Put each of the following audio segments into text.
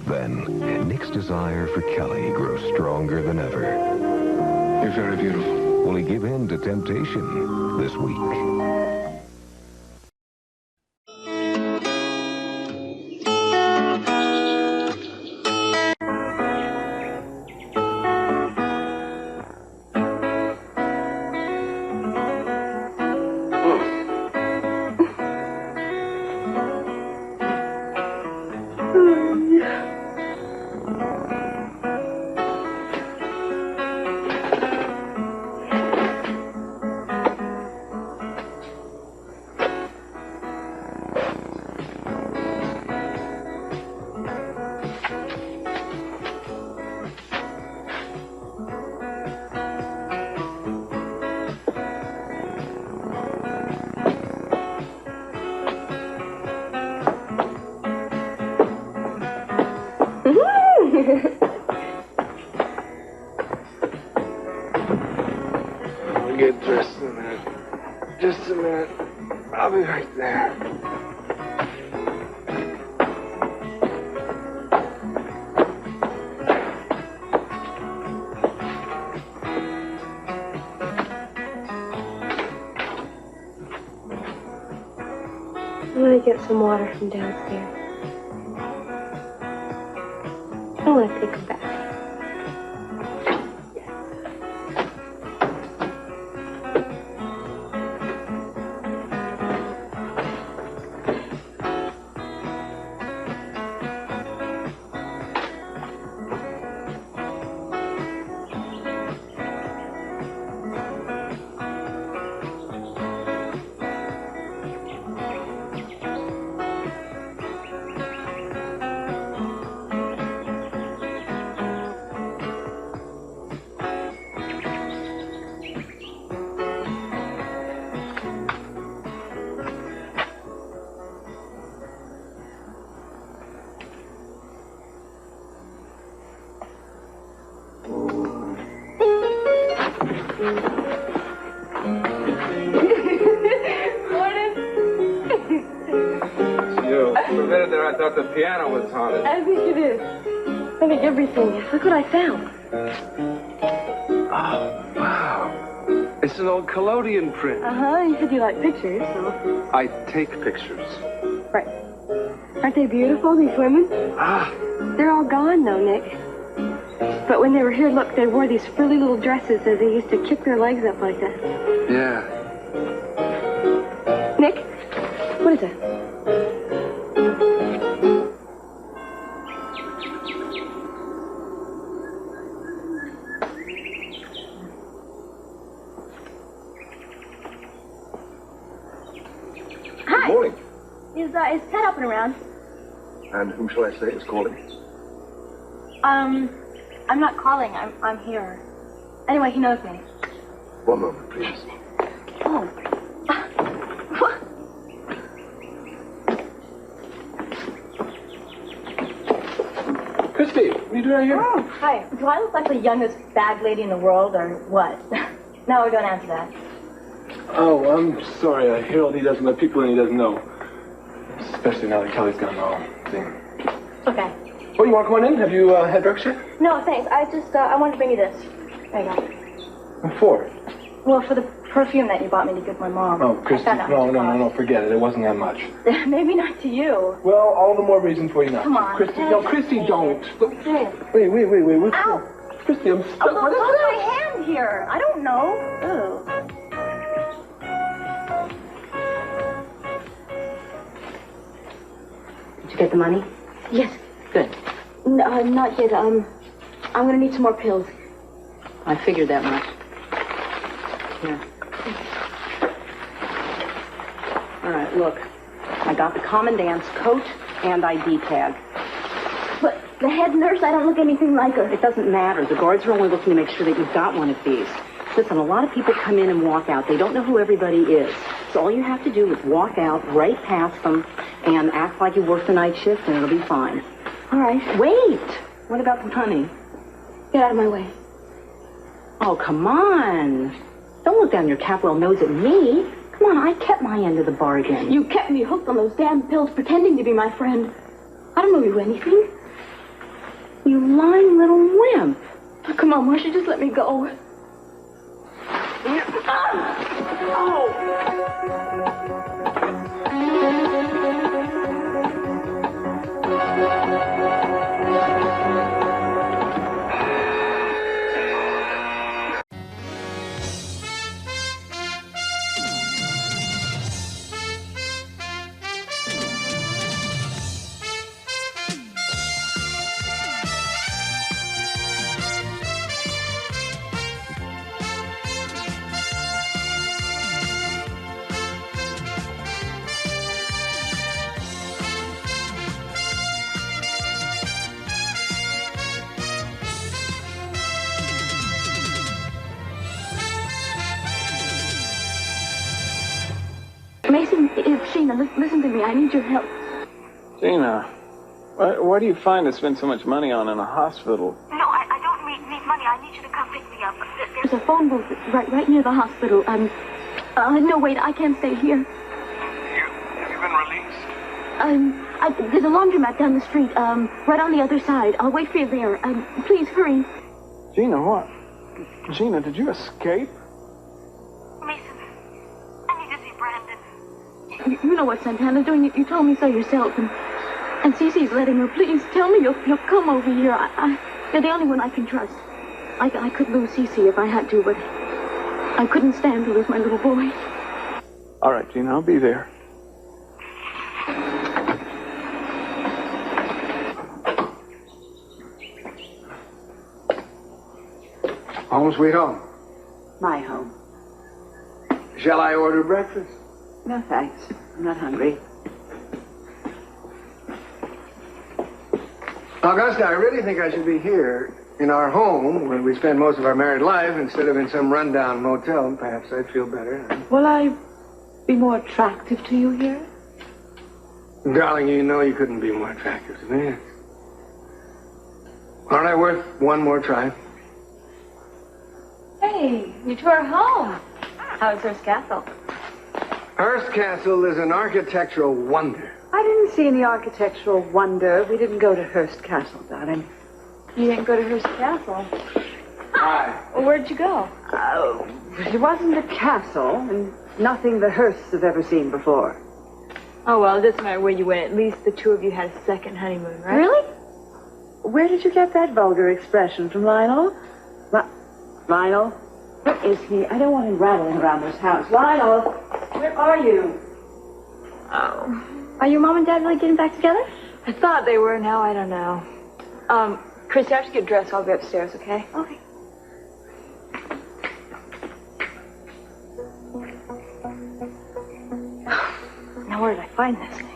Then, Nick's desire for Kelly grows stronger than ever. You're very beautiful. Will he give in to temptation this week? I'll get dressed in a minute. Just a minute. I'll be right there. I'm gonna get some water from downstairs. I want to take a bath. For a minute there, I thought the piano was haunted. I think it is. I think everything is. Look what I found. Oh, wow. It's an old collodion print. Uh-huh. You said you like pictures, so... I take pictures. Right. Aren't they beautiful, these women? Ah. They're all gone, though, Nick. But when they were here, look, they wore these frilly little dresses as they used to kick their legs up like that. Yeah. Nick? What is that? Good morning. Is Ted up and around? And who shall I say is calling? I'm not calling. I'm here. Anyway, he knows me. One moment, please. Oh. Christy, what are you doing here? Oh, hi. Do I look like the youngest bag lady in the world, or what? No, don't answer that. Oh, I'm sorry. Harold, he doesn't let people in he doesn't know. Especially now that Kelly's gone home. Thing. Okay. Oh, you want to come on in? Have you had breakfast yet? No, thanks. I wanted to bring you this. There you go. What for? Well, for the perfume that you bought me to give my mom. Oh, Christy, no, forget it. It wasn't that much. Maybe not to you. Well, all the more reason for you not. Come on, Christy, Ted. no, Christy, don't. Look. Hey. Wait. What's Ow! Christy, I'm stuck. Oh, look my hand here. I don't know. Oh. Did you get the money? Yes. Good. No, not yet. I'm gonna need some more pills. I figured that much. Here. All right, look. I got the commandant's coat and ID tag. But the head nurse, I don't look anything like her. It doesn't matter. The guards are only looking to make sure that you've got one of these. Listen, a lot of people come in and walk out. They don't know who everybody is. So all you have to do is walk out right past them and act like you work the night shift, and it'll be fine. All right. Wait! What about the money? Get out of my way. Oh, come on. Don't look down your Capwell nose at me. Come on, I kept my end of the bargain. You kept me hooked on those damn pills pretending to be my friend. I don't owe you anything. blind little wimp. Oh, come on, Marcia, just let me go. Mason, it's Gina. Listen to me. I need your help. Gina, why do you find to spend so much money on in a hospital? No, I don't need money. I need you to come pick me up. There's a phone booth right near the hospital. No, wait, I can't stay here. You've been released? There's a laundromat down the street, right on the other side. I'll wait for you there. Please, hurry. Gina, what? Gina, did you escape? Mason, I need to see Brandon. You know what Santana's doing. You told me so yourself, and Cece's letting her. Please, tell me you'll come over here. You're the only one I can trust. I could lose Cece if I had to, but I couldn't stand to lose my little boy. All right, Gina, I'll be there. Home sweet home. My home. Shall I order breakfast? No, thanks. I'm not hungry. Augusta, I really think I should be here in our home where we spend most of our married life instead of in some rundown motel. Perhaps I'd feel better. Will I be more attractive to you here? Darling, you know you couldn't be more attractive to me. Aren't I worth one more try? Hey, you two are home. How's Hearst Castle? Hearst Castle is an architectural wonder. I didn't see any architectural wonder. We didn't go to Hearst Castle, darling. You didn't go to Hearst Castle? Hi. Well, where'd you go? It wasn't a castle, and nothing the Hearsts have ever seen before. Oh, well, it doesn't matter where you went. At least the two of you had a second honeymoon, right? Really? Where did you get that vulgar expression from, Lionel? Lionel? Where is he? I don't want him rattling around this house. Lionel, where are you? Oh. Are your mom and dad really getting back together? I thought they were. Now I don't know. Chrissy, I have to get dressed. I'll be upstairs, okay? Okay. Now where did I find this thing?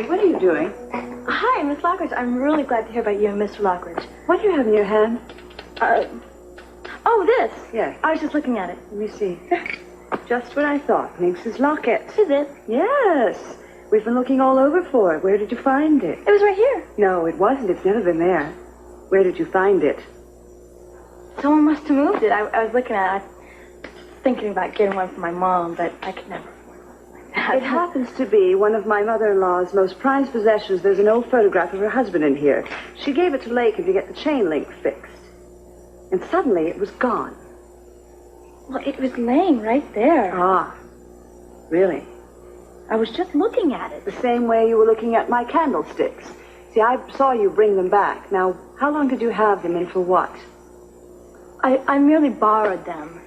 What are you doing? Hi, Miss Lockridge. I'm really glad to hear about you and Mr. Lockridge. What do you have in your hand? Oh, this. Yes. I was just looking at it. Let me see. Just what I thought. Minx's locket. Is it? Yes. We've been looking all over for it. Where did you find it? It was right here. No, it wasn't. It's never been there. Where did you find it? Someone must have moved it. I was looking at it. I was thinking about getting one for my mom, but I could never afford one like that. It happens to be one of my mother-in-law's most prized possessions. There's an old photograph of her husband in here. She gave it to Lakin to get the chain link fixed. And suddenly it was gone. Well, it was laying right there. Ah, really? I was just looking at it. The same way you were looking at my candlesticks. See, I saw you bring them back. Now, how long did you have them and for what? I merely borrowed them.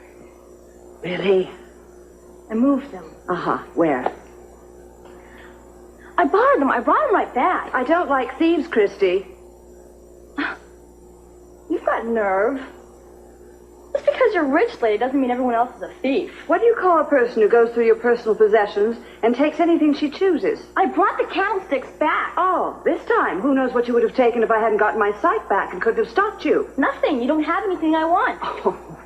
Really? I moved them. Uh-huh. Where? I borrowed them. I brought them right back. I don't like thieves, Christy. You've got nerve. Just because you're rich, lady, doesn't mean everyone else is a thief. What do you call a person who goes through your personal possessions and takes anything she chooses? I brought the candlesticks back. Oh, this time. Who knows what you would have taken if I hadn't gotten my sight back and couldn't have stopped you? Nothing. You don't have anything I want. Oh.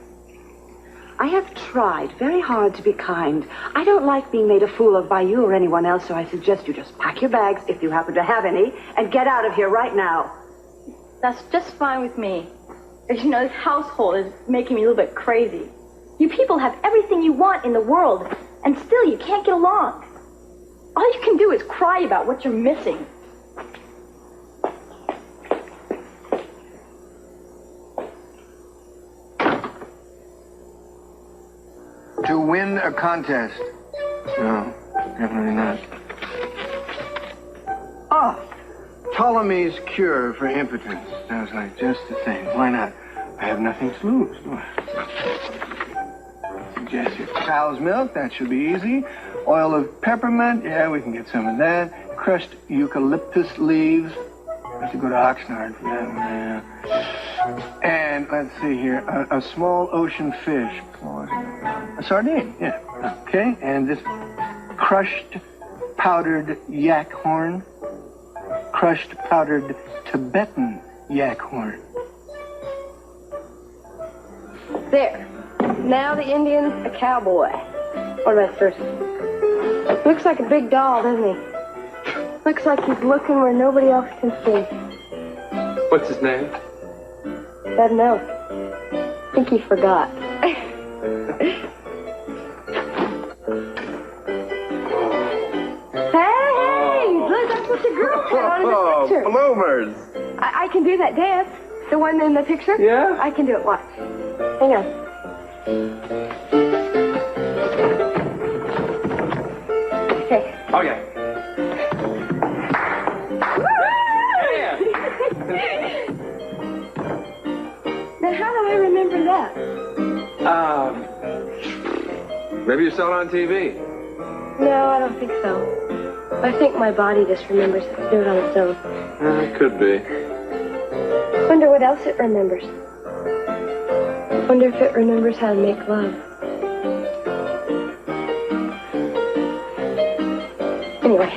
I have tried very hard to be kind. I don't like being made a fool of by you or anyone else, so I suggest you just pack your bags, if you happen to have any, and get out of here right now. That's just fine with me. Because, you know, this household is making me a little bit crazy. You people have everything you want in the world, and still you can't get along. All you can do is cry about what you're missing. To win a contest. No, definitely not. Oh, Ptolemy's cure for impotence. Sounds like just the thing. Why not? I have nothing to lose. Suggest your cow's milk. That should be easy. Oil of peppermint. Yeah, we can get some of that. Crushed eucalyptus leaves. I have to go to Oxnard for that one. Yeah. And let's see here. A small ocean fish. A sardine. Yeah. Okay. And this crushed powdered yak horn. Crushed powdered Tibetan yak horn. There. Now the Indian's a cowboy. What about first? Looks like a big doll, doesn't he? Looks like he's looking where nobody else can see. What's his name? Doesn't know. I think he forgot. Hey! Look, that's what the girl had on in the picture. Bloomers. I can do that dance. The one in the picture? Yeah? I can do it. Watch. Hang on. Okay. Okay. Now, how do I remember that? Maybe you saw it on TV. No, I don't think so. I think my body just remembers to do it on its own. It could be. Wonder what else it remembers. Wonder if it remembers how to make love. Anyway.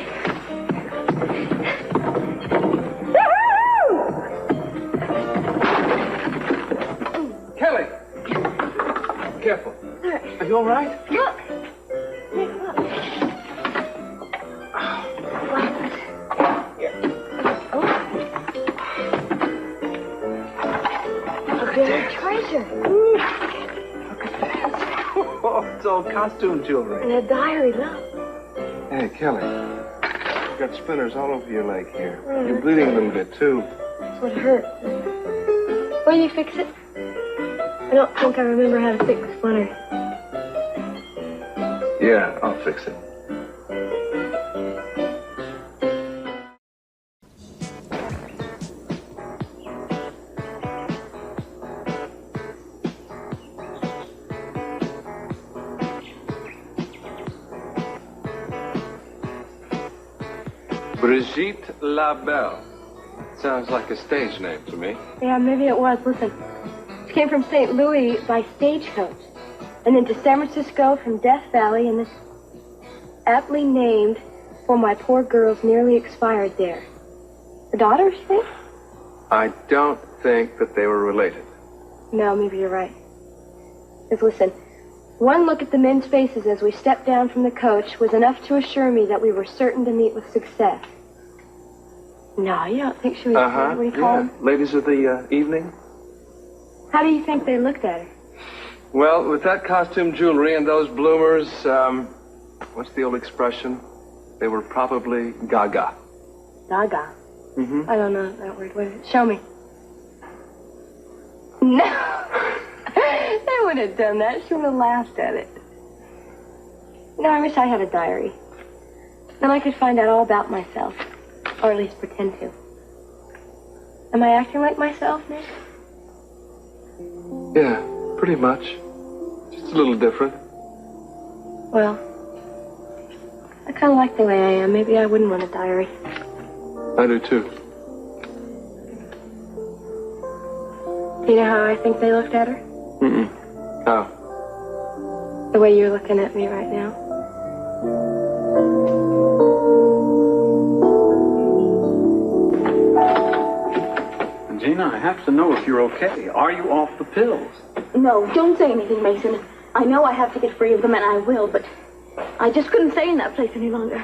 Kelly! Careful. Are you all right? Look! Nick, look. There's treasure. Oh, it's all costume jewelry. And a diary, look. Hey, Kelly. You've got splinters all over your leg here. You're bleeding a little bit, too. That's what hurts. Will you fix it? I don't think I remember how to fix splinters. Yeah, I'll fix it. Brigitte LaBelle. Sounds like a stage name to me. Yeah, maybe it was. Listen, it came from St. Louis by stagecoach, and then to San Francisco from Death Valley, and this aptly named for my poor girls nearly expired there. The daughters, you think? I don't think that they were related. No, maybe you're right. Because listen, one look at the men's faces as we stepped down from the coach was enough to assure me that we were certain to meet with success. No, you don't think she was... What do you call them? Ladies of the evening? How do you think they looked at her? Well, with that costume jewelry and those bloomers, what's the old expression? They were probably gaga. Gaga? Mm-hmm. I don't know that word. What is it? Show me. No! They wouldn't have done that. She would have laughed at it. No, I wish I had a diary. Then I could find out all about myself. Or at least pretend to. Am I acting like myself, Nick? Yeah, pretty much. Just a little different. Well, I kind of like the way I am. Maybe I wouldn't want a diary. I do, too. You know how I think they looked at her? Mm-mm. How? The way you're looking at me right now. Gina, I have to know if you're okay. Are you off the pills? No, don't say anything, Mason. I know I have to get free of them, and I will, but I just couldn't stay in that place any longer.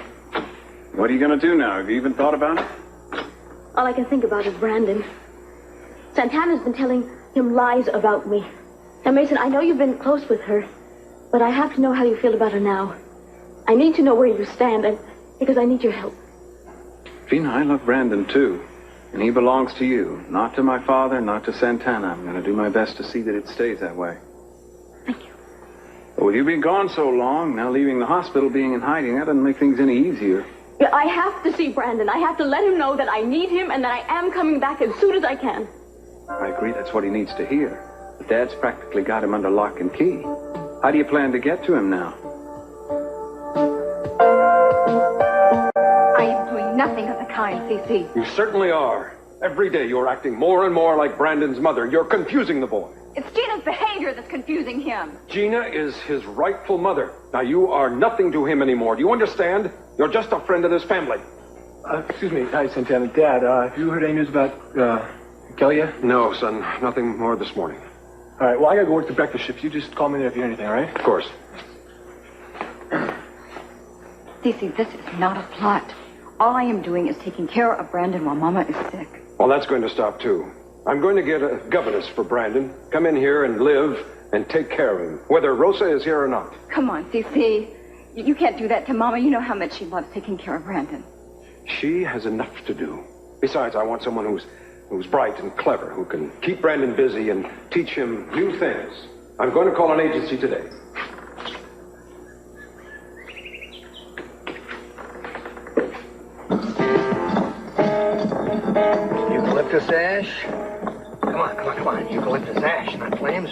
What are you going to do now? Have you even thought about it? All I can think about is Brandon. Santana's been telling him lies about me. Now, Mason, I know you've been close with her, but I have to know how you feel about her now. I need to know where you stand, and because I need your help. Gina, I love Brandon, too. And he belongs to you. Not to my father, not to Santana. I'm going to do my best to see that it stays that way. Thank you. But with you being gone so long, now leaving the hospital, being in hiding, that doesn't make things any easier. Yeah, I have to see Brandon. I have to let him know that I need him and that I am coming back as soon as I can. I agree, that's what he needs to hear. But Dad's practically got him under lock and key. How do you plan to get to him now? I am doing nothing of the kind, Cece. You certainly are. Every day you're acting more and more like Brandon's mother. You're confusing the boy. It's Gina's behavior that's confusing him. Gina is his rightful mother. Now you are nothing to him anymore. Do you understand? You're just a friend of this family. Excuse me. Hi, Santana. Dad, have you heard any news about Kelly yet? No, son. Nothing more this morning. All right, well, I gotta go work the breakfast shift. You just call me there if you hear anything, all right? Of course. Cece, this is not a plot. All I am doing is taking care of Brandon while Mama is sick. Well, that's going to stop, too. I'm going to get a governess for Brandon. Come in here and live and take care of him, whether Rosa is here or not. Come on, Cece. You can't do that to Mama. You know how much she loves taking care of Brandon. She has enough to do. Besides, I want someone who's bright and clever, who can keep Brandon busy and teach him new things. I'm going to call an agency today. Eucalyptus ash. Come on. Eucalyptus ash, not flames.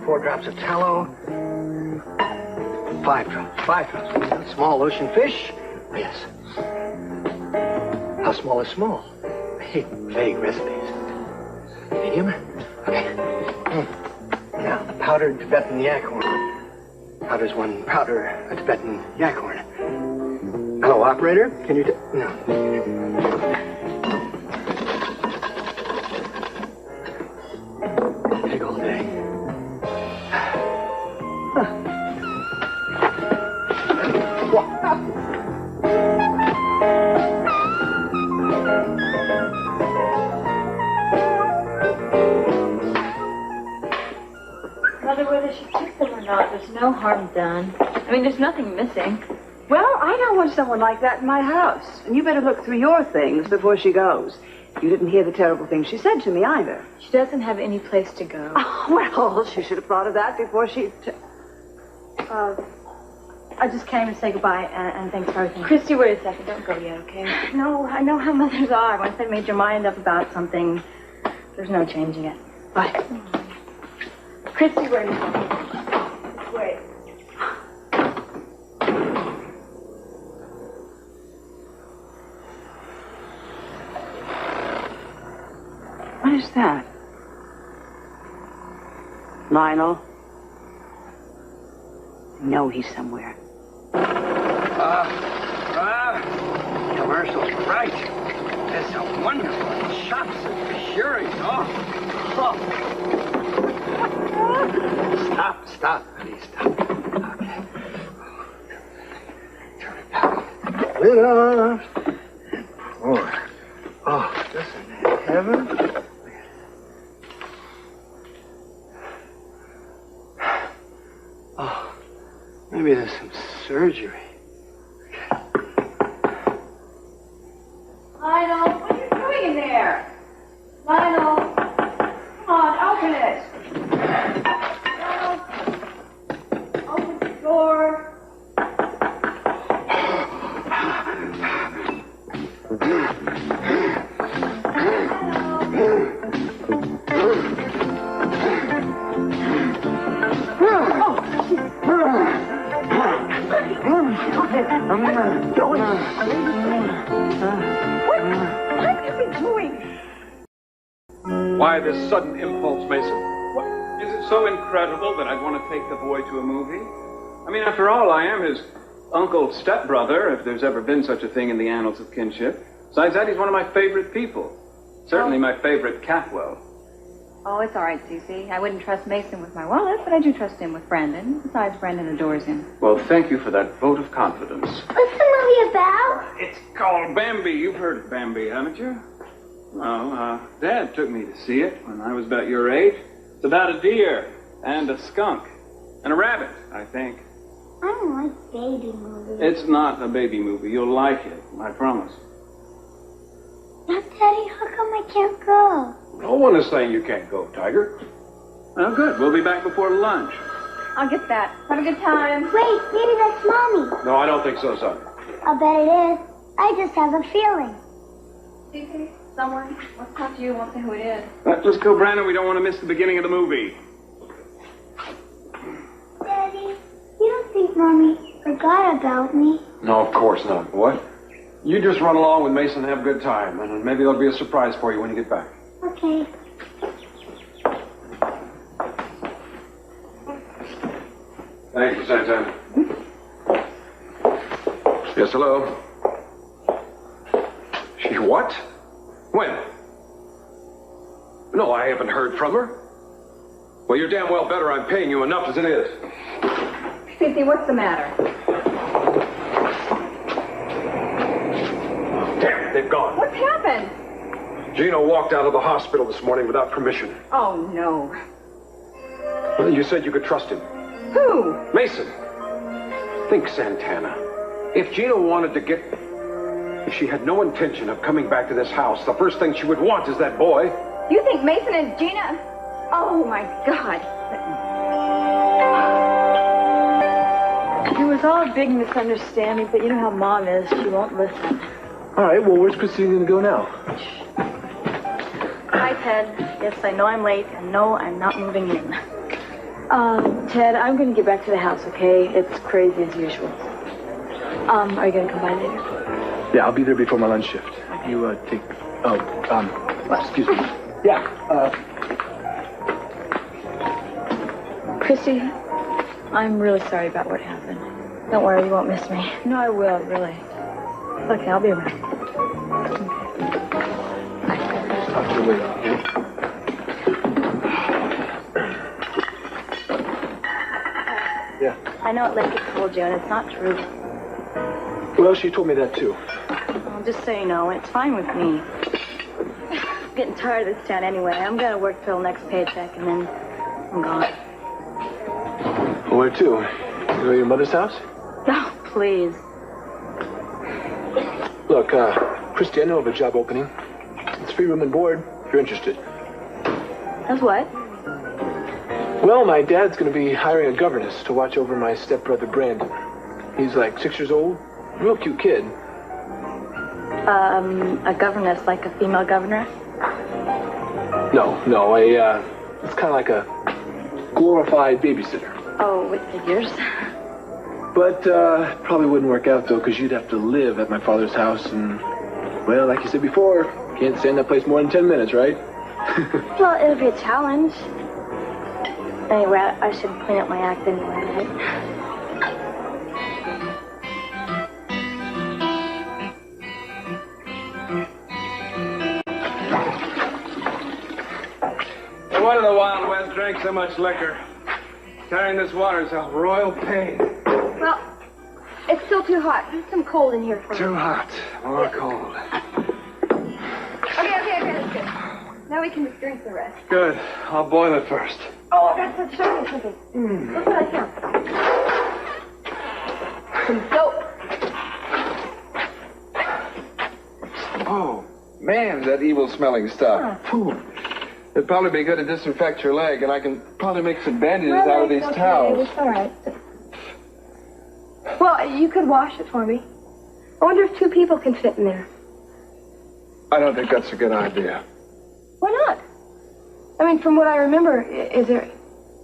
4 drops of tallow. 5 drops. Small ocean fish. Yes. How small is small? Vague recipes. Medium? Okay. Now, the powdered Tibetan yak horn. How does one powder a Tibetan yak horn? Hello, operator? Can you no. Take all day. Mother, whether she took them or not, there's no harm done. I mean, there's nothing missing. Well, I don't want someone like that in my house. And you better look through your things before she goes. You didn't hear the terrible things she said to me either. She doesn't have any place to go. Oh, well, she should have thought of that before she... I just came to say goodbye and thanks for everything. Christy, wait a second. Don't go yet, okay? No, I know how mothers are. Once they've made your mind up about something, there's no changing it. Bye. Christy, wait a second. Wait. What is that? Lionel? No, he's somewhere. Commercials, right. That's so wonderful. Shops and assuring. Stop, honey, stop. Okay. Turn it back. Lid off. Pour. Oh, isn't that heaven? Oh, maybe there's some surgery. Lionel, what are you doing in there? Lionel, come on, open it. Open the door. What have you been doing? Why this sudden impulse, Mason? What? Is it so incredible that I'd want to take the boy to a movie? I mean, after all, I am his uncle stepbrother, if there's ever been such a thing in the annals of kinship. Besides that, he's one of my favorite people. Certainly my favorite Catwell. Oh, it's all right, Cece. I wouldn't trust Mason with my wallet, but I do trust him with Brandon. Besides, Brandon adores him. Well, thank you for that vote of confidence. What's the movie about? It's called Bambi. You've heard of Bambi, haven't you? Oh, Dad took me to see it when I was about your age. It's about a deer and a skunk and a rabbit, I think. I don't like baby movies. It's not a baby movie. You'll like it, I promise. Now, Daddy, how come I can't go? No one is saying you can't go, Tiger. Oh, good. We'll be back before lunch. I'll get that. Have a good time. Wait, maybe that's Mommy. No, I don't think so, son. I'll bet it is. I just have a feeling. Cece, someone wants to talk to you. Won't say who it is. Let's go, Brandon. We don't want to miss the beginning of the movie. Daddy, you don't think Mommy forgot about me? No, of course not. What? You just run along with Mason and have a good time, and maybe there'll be a surprise for you when you get back. Okay. Thank you, Santana. Yes, hello? She what? When? No, I haven't heard from her. Well, you're damn well better. I'm paying you enough as it is. Cece, what's the matter? Damn it, they've gone. What's happened? Gina walked out of the hospital this morning without permission. Oh, no. Well, you said you could trust him. Who? Mason. Think, Santana. If Gina wanted to get... If she had no intention of coming back to this house, the first thing she would want is that boy. You think Mason and Gina... Oh, my God. It was all a big misunderstanding, but you know how Mom is. She won't listen. All right, well, where's Christine going to go now? Hi, Ted. Yes, I know I'm late, and no, I'm not moving in. Ted, I'm going to get back to the house, okay? It's crazy as usual. Are you going to come by later? Yeah, I'll be there before my lunch shift. Okay. You, take... excuse me. Yeah, Christy, I'm really sorry about what happened. Don't worry, you won't miss me. No, I will, really. Okay, I'll be around. talk to you later, okay? Yeah. I know Lake told you, and it's not true. Well, she told me that, too. Well, just so you know, it's fine with me. I'm getting tired of this town anyway. I'm going to work till next paycheck, and then I'm gone. Where to? You go to your mother's house? Oh, please. Look, Christy, I know of a job opening. It's free room and board, if you're interested. That's what? Well, my dad's going to be hiring a governess to watch over my stepbrother, Brandon. He's like 6 years old. Real cute kid. A governess, like a female governor? No, it's kind of like a glorified babysitter. Oh, with figures. But, probably wouldn't work out, though, because you'd have to live at my father's house, and, well, like you said before, can't stay in that place more than 10 minutes, right? Well, it'll be a challenge. Anyway, I should clean up my act anyway, right? What in the Wild West drank so much liquor? Carrying this water is a royal pain. Well, it's still too hot. There's some cold in here for me. Too hot. More cold. Okay, that's good. Now we can just drink the rest. Good. I'll boil it first. Oh, that's what show me something. Look what I found. Some soap. Oh, man, that evil-smelling stuff. Phew. It'd probably be good to disinfect your leg, and I can probably make some bandages out of these towels. It's all right. Well, you could wash it for me. I wonder if 2 people can fit in there. I don't think that's a good idea. Why not? I mean, from what I remember, is it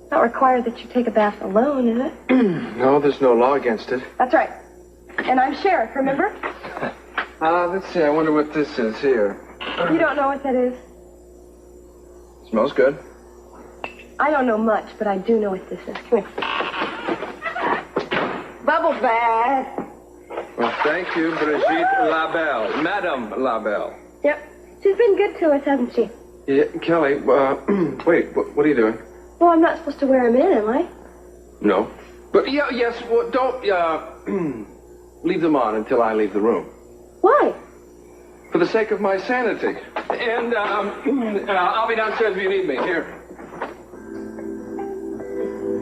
not required that you take a bath alone, is it? No, there's no law against it. That's right. And I'm sheriff, remember? Let's see. I wonder what this is here. You don't know what that is? Smells good. I don't know much, but I do know what this is. Come here. Bubble bath. Well, thank you, Brigitte Labelle. Madame Labelle. Yep. She's been good to us, hasn't she? Yeah, Kelly, wait, what are you doing? Well, I'm not supposed to wear them in, am I? No. But, yes, well, don't, leave them on until I leave the room. Why? For the sake of my sanity. And I'll be downstairs if you need me. Here.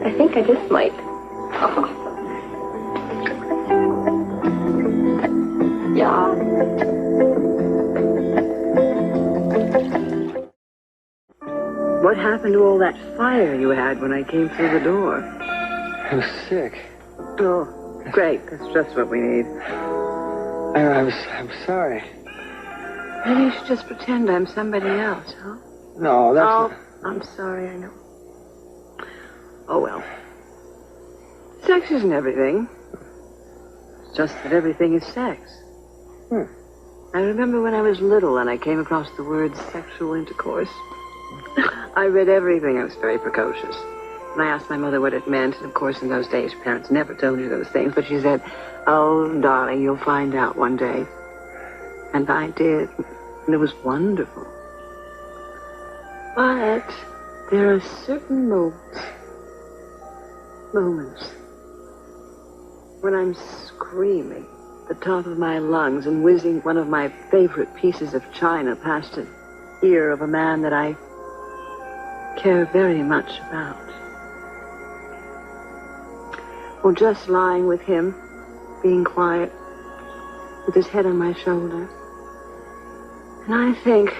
I think I just might. Yeah. What happened to all that fire you had when I came through the door? I was sick. Oh, great. That's just what we need. I'm sorry. Maybe you should just pretend I'm somebody else, huh? No, that's Oh, not... I'm sorry, I know. Oh, well. Sex isn't everything. It's just that everything is sex. I remember when I was little and I came across the word sexual intercourse. I read everything. I was very precocious. And I asked my mother what it meant, and of course in those days parents never told you those things, but she said, "Oh, darling, you'll find out one day." And I did, and it was wonderful. But there are certain moments when I'm screaming at the top of my lungs and whizzing one of my favorite pieces of china past an ear of a man that I care very much about. Or just lying with him, being quiet, with his head on my shoulder. And I think,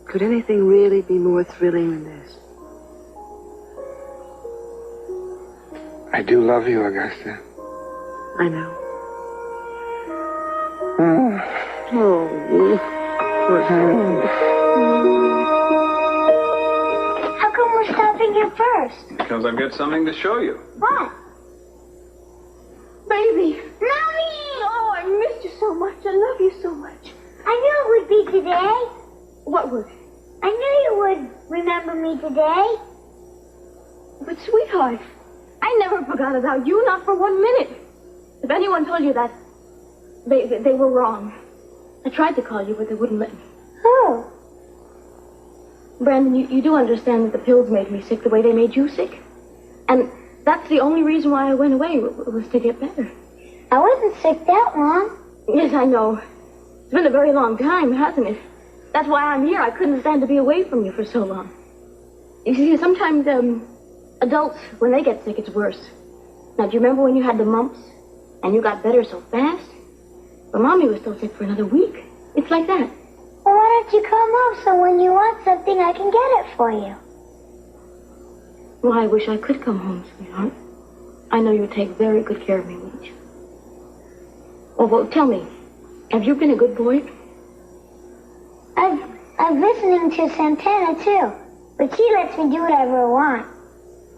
could anything really be more thrilling than this? I do love you, Augusta. I know. How come we're stopping here first? Because I've got something to show you. What? Baby. Mommy! Oh, I missed you so much. I love you so much. I knew it would be today. What would? I knew you would remember me today. But, sweetheart, I never forgot about you, not for 1 minute. If anyone told you that, they were wrong. I tried to call you, but they wouldn't let me. Who? Brandon, you do understand that the pills made me sick the way they made you sick? And that's the only reason why I went away, was to get better. I wasn't sick that long. Yes, I know. It's been a very long time, hasn't it? That's why I'm here. I couldn't stand to be away from you for so long. You see, sometimes, adults, when they get sick, it's worse. Now, do you remember when you had the mumps? And you got better so fast? But Mommy was still sick for another week. It's like that. Well, why don't you come home so when you want something, I can get it for you? Well, I wish I could come home, sweetheart. I know you'd take very good care of me, wouldn't you? Oh, well, tell me, have you been a good boy? I'm listening to Santana, too. But she lets me do whatever I want.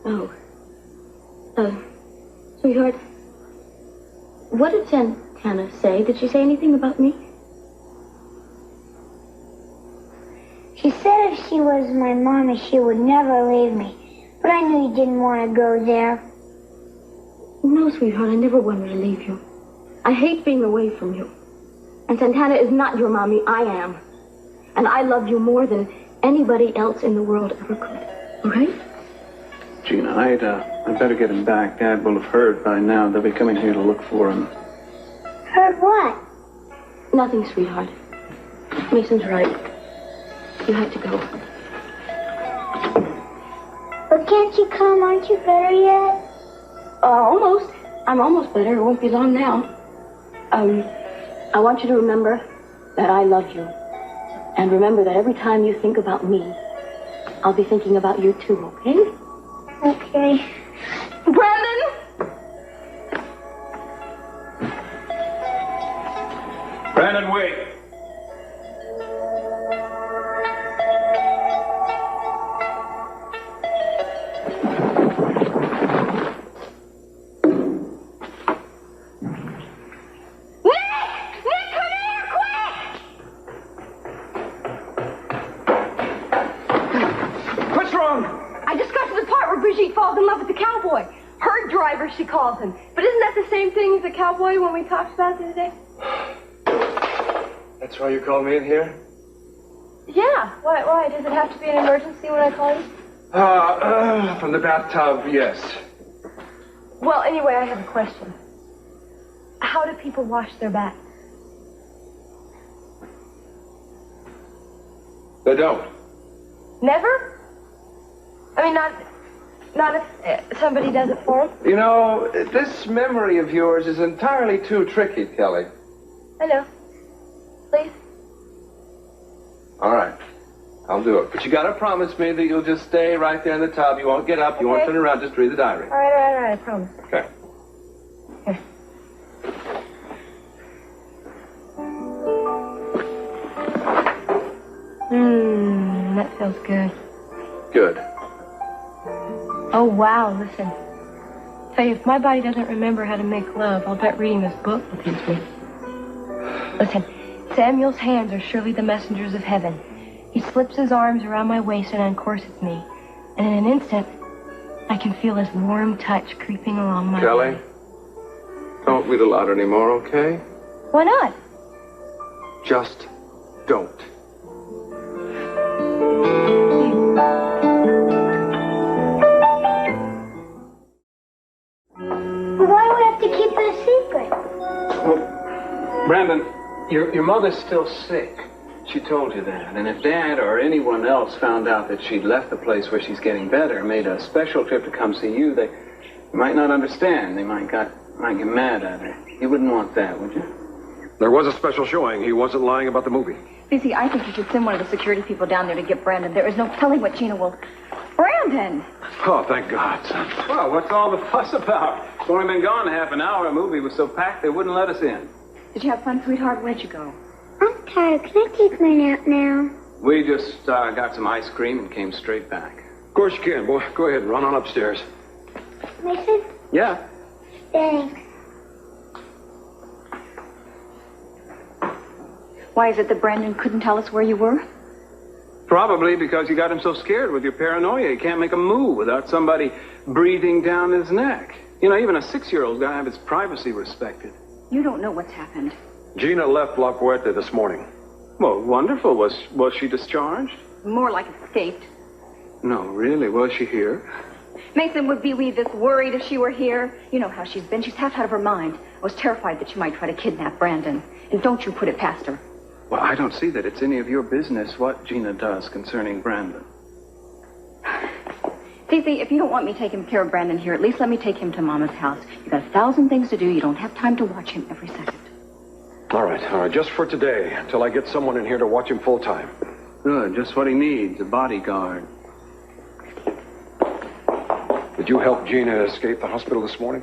Oh. Sweetheart, what did Santana say? Did she say anything about me? She said if she was my mommy, she would never leave me. But I knew you didn't want to go there. No, sweetheart, I never wanted to leave you. I hate being away from you. And Santana is not your mommy, I am. And I love you more than anybody else in the world ever could. All right? Gina, I'd better get him back. Dad will have heard by now. They'll be coming here to look for him. Heard what? Nothing, sweetheart. Mason's right. You have to go. But can't you come? Aren't you better yet? Almost. I'm almost better. It won't be long now. I want you to remember that I love you. And remember that every time you think about me, I'll be thinking about you too, okay? Okay. Brandon! Brandon, wait. Brigitte falls in love with the cowboy. Her driver, she calls him. But isn't that the same thing as the cowboy when we talked about the other day? That's why you called me in here? Yeah. Why? Does it have to be an emergency when I call you? From the bathtub, yes. Well, anyway, I have a question. How do people wash their backs? They don't. Never? I mean, not if somebody does it for them? You know, this memory of yours is entirely too tricky, Kelly. I know. Please? All right. I'll do it. But you gotta promise me that you'll just stay right there in the tub. You won't get up. You won't turn around. Just read the diary. All right, I promise. Okay. Here. That feels good. Good. Oh, wow, listen. Say, if my body doesn't remember how to make love, I'll bet reading this book will teach me. Listen, Samuel's hands are surely the messengers of heaven. He slips his arms around my waist and uncorsets me. And in an instant, I can feel his warm touch creeping along my Kelly, body. don't read aloud anymore, okay? Why not? Just don't. Why do we have to keep it a secret? Well, Brandon, your mother's still sick. She told you that. And if Dad or anyone else found out that she'd left the place where she's getting better, made a special trip to come see you, they might not understand. They might get mad at her. You wouldn't want that, would you? There was a special showing. He wasn't lying about the movie. Cece, I think you should send one of the security people down there to get Brandon. There is no telling what Gina will... Brandon! Oh, thank God. Well, what's all the fuss about? It's only been gone half an hour. The movie was so packed they wouldn't let us in. Did you have fun, sweetheart? Where'd you go? I'm tired. Can I take my nap now? We just got some ice cream and came straight back. Of course you can. Boy, go ahead. Run on upstairs. Mason? Yeah. Thanks. Why is it that Brandon couldn't tell us where you were? Probably because you got him so scared with your paranoia. He can't make a move without somebody breathing down his neck. You know, even a 6-year-old's got to have his privacy respected. You don't know what's happened. Gina left La Puerta this morning. Well, wonderful. Was she discharged? More like escaped. No, really. Was she here? Mason would be this worried if she were here. You know how she's been. She's half out of her mind. I was terrified that she might try to kidnap Brandon. And don't you put it past her. Well, I don't see that it's any of your business what Gina does concerning Brandon. Cece, if you don't want me taking care of Brandon here, at least let me take him to Mama's house. You've got 1,000 things to do. You don't have time to watch him every second. All right. Just for today, until I get someone in here to watch him full time. Good. Just what he needs, a bodyguard. Did you help Gina escape the hospital this morning?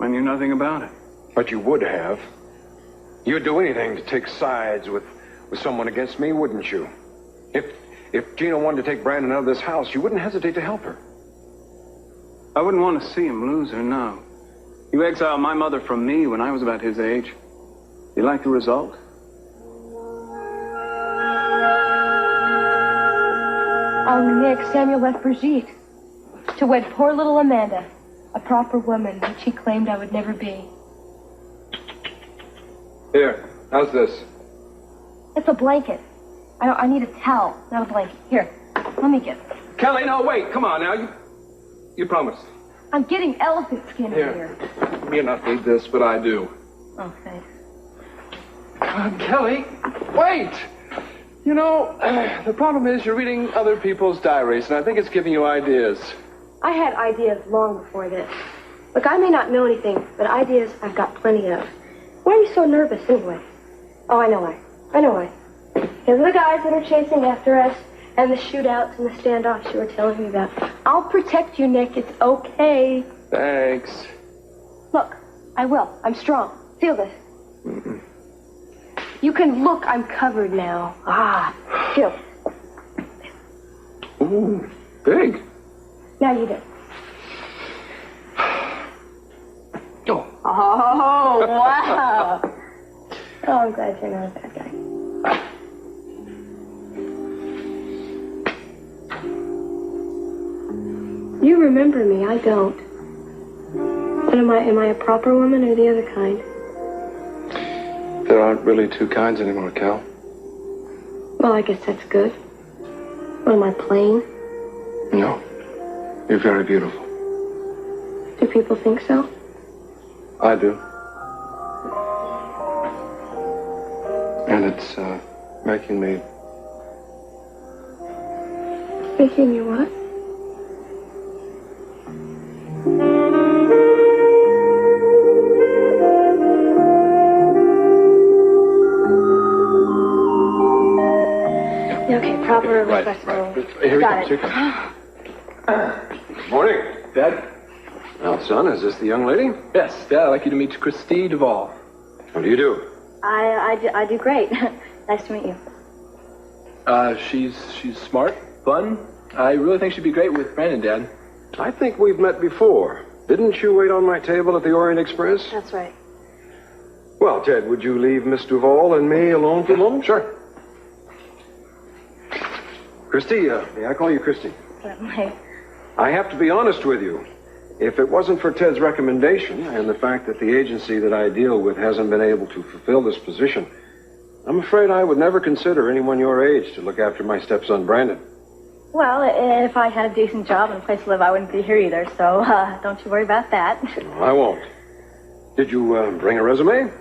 I knew nothing about it. But you would have. You'd do anything to take sides with someone against me, wouldn't you? If Gina wanted to take Brandon out of this house, you wouldn't hesitate to help her. I wouldn't want to see him lose her, no. You exiled my mother from me when I was about his age. You like the result? Next, Samuel left Brigitte to wed poor little Amanda, a proper woman, which he claimed I would never be. Here, how's this? It's a blanket. I need a towel, not a blanket. Here, let me get it. Kelly, no, wait. Come on now. You promised. I'm getting elephant skin here. You may not need this, but I do. Oh, thanks. Kelly, wait! You know, the problem is you're reading other people's diaries, and I think it's giving you ideas. I had ideas long before this. Look, I may not know anything, but ideas I've got plenty of. Why are you so nervous, anyway? Oh, I know why. Those are the guys that are chasing after us, and the shootouts and the standoffs you were telling me about. I'll protect you, Nick. It's okay. Thanks. Look, I will. I'm strong. Feel this. You can look. I'm covered now. Feel. Ooh, big. Now you do. Oh. Oh, wow. Oh, I'm glad you're not a bad guy. You remember me, I don't. But am I a proper woman or the other kind? There aren't really two kinds anymore, Cal. Well, I guess that's good. What, am I plain? No. You're very beautiful. Do people think so? I do. And it's making me Making you what? Yeah, okay, proper, Right, respectful. right. Here he Got comes, it. here he comes. Morning. Dad? Well, son, is this the young lady? Yes, Dad, I'd like you to meet Christy Duvall. What do you do? I do great. Nice to meet you. She's smart, fun. I really think she'd be great with Brandon, Dad. I think we've met before. Didn't you wait on my table at the Orient Express? That's right. Well, Ted, would you leave Miss Duvall and me alone for a moment? Sure. Christy, may I call you Christy? Certainly. I have to be honest with you. If it wasn't for Ted's recommendation and the fact that the agency that I deal with hasn't been able to fulfill this position, I'm afraid I would never consider anyone your age to look after my stepson, Brandon. Well, if I had a decent job and a place to live, I wouldn't be here either, so don't you worry about that. I won't. Did you bring a resume?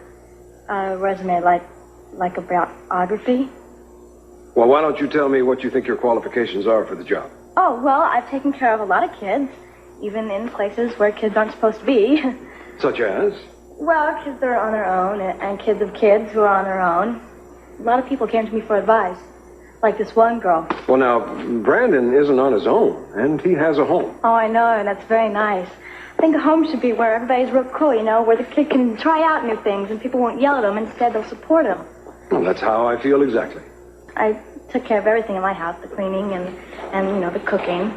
A resume like a biography? Well, why don't you tell me what you think your qualifications are for the job? Oh, well, I've taken care of a lot of kids, even in places where kids aren't supposed to be. Such as? Well, kids that are on their own, and kids of kids who are on their own. A lot of people came to me for advice, like this one girl. Well, now, Brandon isn't on his own, and he has a home. Oh, I know, and that's very nice. I think a home should be where everybody's real cool, you know, where the kid can try out new things and people won't yell at him. Instead, they'll support him. Well, that's how I feel exactly. I took care of everything in my house, the cleaning and you know, the cooking.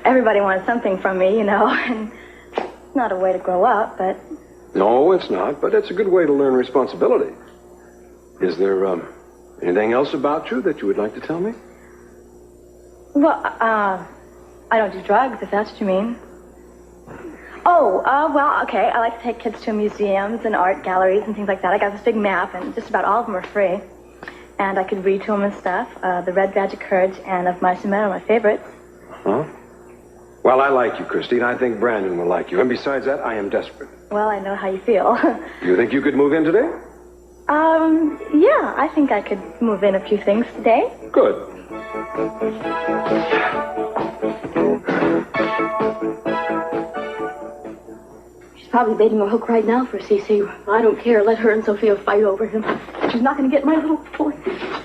Everybody wanted something from me, you know, and it's not a way to grow up, but... No, it's not, but it's a good way to learn responsibility. Is there, anything else about you that you would like to tell me? Well, I don't do drugs, if that's what you mean. Oh, well, okay, I like to take kids to museums and art galleries and things like that. I got this big map, and just about all of them are free. And I could read to them and stuff. The Red Badge of Courage and Of Mice and Men are my favorites. Huh? Well, I like you, Christy, and I think Brandon will like you. And besides that, I am desperate. Well, I know how you feel. You think you could move in today? Yeah, I think I could move in a few things today. Good. She's probably baiting a hook right now for CC. I don't care. Let her and Sophia fight over him. She's not going to get my little boy.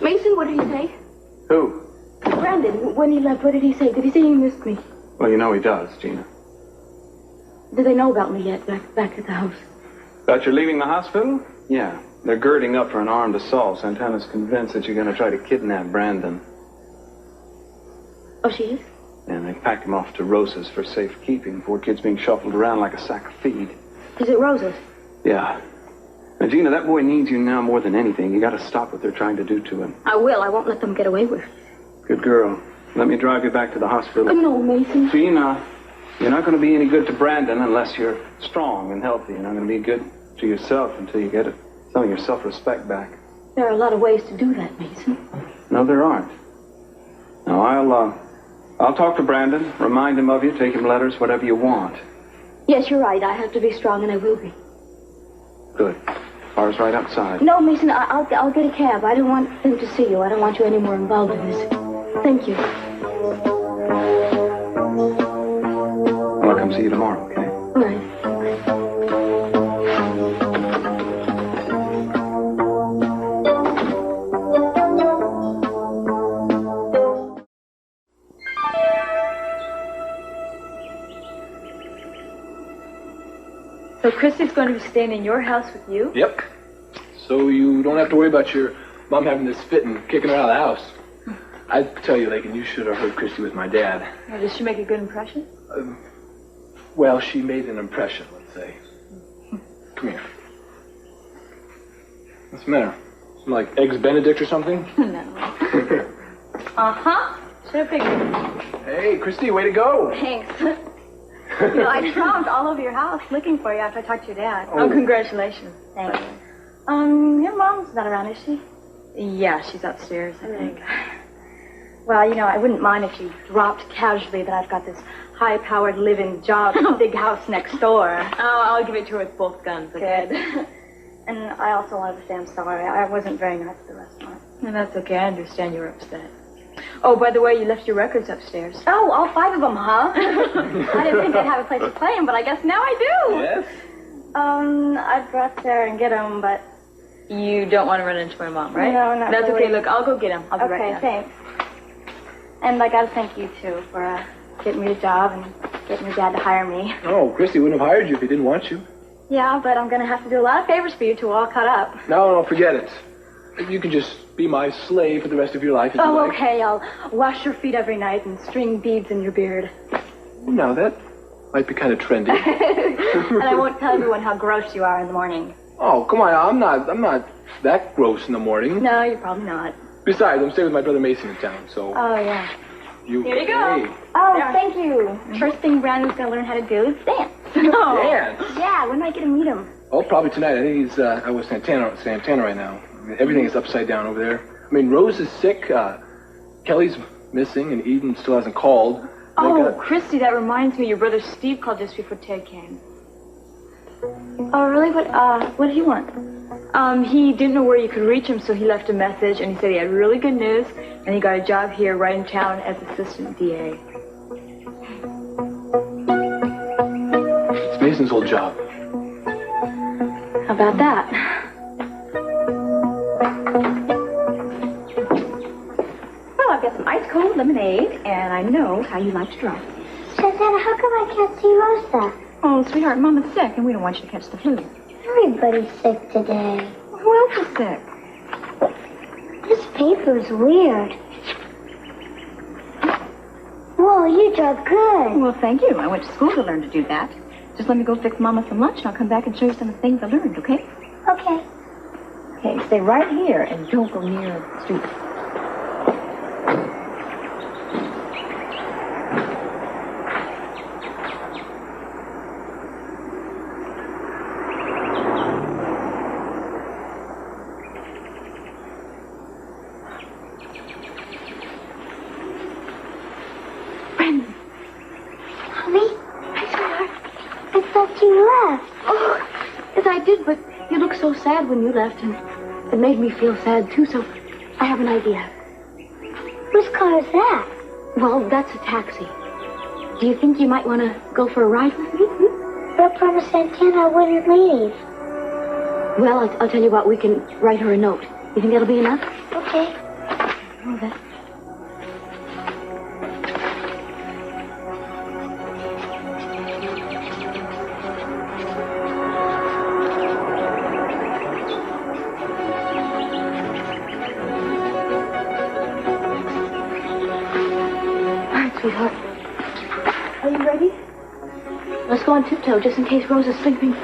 Mason, what did he say? Who? Brandon, when he left, what did he say? Did he say he missed me? Well, you know he does, Gina. Do they know about me yet, back at the house? That you're leaving the hospital? Yeah. They're girding up for an armed assault. Santana's convinced that you're going to try to kidnap Brandon. Oh, she is? And they packed him off to Rosa's for safekeeping. Poor kid's being shuffled around like a sack of feed. Is it Rosa's? Yeah. Now, Gina, that boy needs you now more than anything. You got to stop what they're trying to do to him. I will. I won't let them get away with it. Good girl. Let me drive you back to the hospital. No, Mason. Gina, you're not going to be any good to Brandon unless you're strong and healthy. You're not going to be good to yourself until you get some of your self-respect back. There are a lot of ways to do that, Mason. No, there aren't. Now, I'll talk to Brandon, remind him of you, take him letters, whatever you want. Yes, you're right. I have to be strong, and I will be. Good. Car's right outside. No, Mason, I'll get a cab. I don't want them to see you. I don't want you any more involved in this. Thank you. Well, I'll come see you tomorrow, okay? All right. So Christy's going to be staying in your house with you? Yep. So you don't have to worry about your mom having this fit and kicking her out of the house. I tell you, Lakin, you should have heard Christy with my dad. Well, did she make a good impression? Well, she made an impression, let's say. Come here. What's the matter? Some, like Eggs Benedict or something? No. Uh-huh. Should have picked. Hey, Christy, way to go. Thanks. You know, I tromped all over your house looking for you after I talked to your dad. Oh, congratulations. Thanks. Your mom's not around, is she? Yeah, she's upstairs, I think. Well, you know, I wouldn't mind if you dropped casually that I've got this high-powered living job in the big house next door. Oh, I'll give it to her with both guns, okay? Good. And I also wanted to say I'm sorry. I wasn't very nice at the restaurant. No, that's okay. I understand you're upset. Oh, by the way, you left your records upstairs. Oh, all 5 of them, huh? I didn't think I'd have a place to play them, but I guess now I do. Yes? I'd go up there and get them, but... You don't want to run into my mom, right? No, not That's really. okay. Look, I'll go get them. I'll be right Okay, back. thanks. And I gotta thank you, too, for getting me the job and getting your dad to hire me. Oh, Christy wouldn't have hired you if he didn't want you. Yeah, but I'm gonna have to do a lot of favors for you to all cut up. No, forget it. You can just be my slave for the rest of your life if you like. Okay. I'll wash your feet every night and string beads in your beard. Now, that might be kind of trendy. And I won't tell everyone how gross you are in the morning. Oh, come on. I'm not that gross in the morning. No, you're probably not. Besides, I'm staying with my brother Mason in town, so... Oh, yeah. Here you go. Hey. Oh, thank you. First thing Brandon's gonna learn how to do is dance. Oh. Dance? Yeah, when do I get to meet him? Oh, probably tonight. I think he's out with Santana right now. Everything is upside down over there. I mean, Rose is sick. Kelly's missing, and Eden still hasn't called. Oh, Christy, that reminds me. Your brother Steve called just before Ted came. Oh, really? What did he want? He didn't know where you could reach him, so he left a message, and he said he had really good news, and he got a job here right in town as assistant DA. It's Mason's old job. How about that? Well, I've got some ice cold lemonade, and I know how you like to drive. Santana, how come I can't see Rosa? Oh, sweetheart, Mama's sick, and we don't want you to catch the flu. Everybody's sick today. Who else is sick? This paper's weird. Whoa, you draw good. Well, thank you. I went to school to learn to do that. Just let me go fix Mama some lunch, and I'll come back and show you some of the things I learned, okay? Okay. Okay, stay right here, and don't go near the street. But you looked so sad when you left, and it made me feel sad, too, so I have an idea. Whose car is that? Well, that's a taxi. Do you think you might want to go for a ride with me? But I promised Santana I wouldn't leave. Well, I'll tell you what, we can write her a note. You think that'll be enough? Okay. Oh, that... Sweetheart, are you ready? Let's go on tiptoe, just in case Rose is sleeping.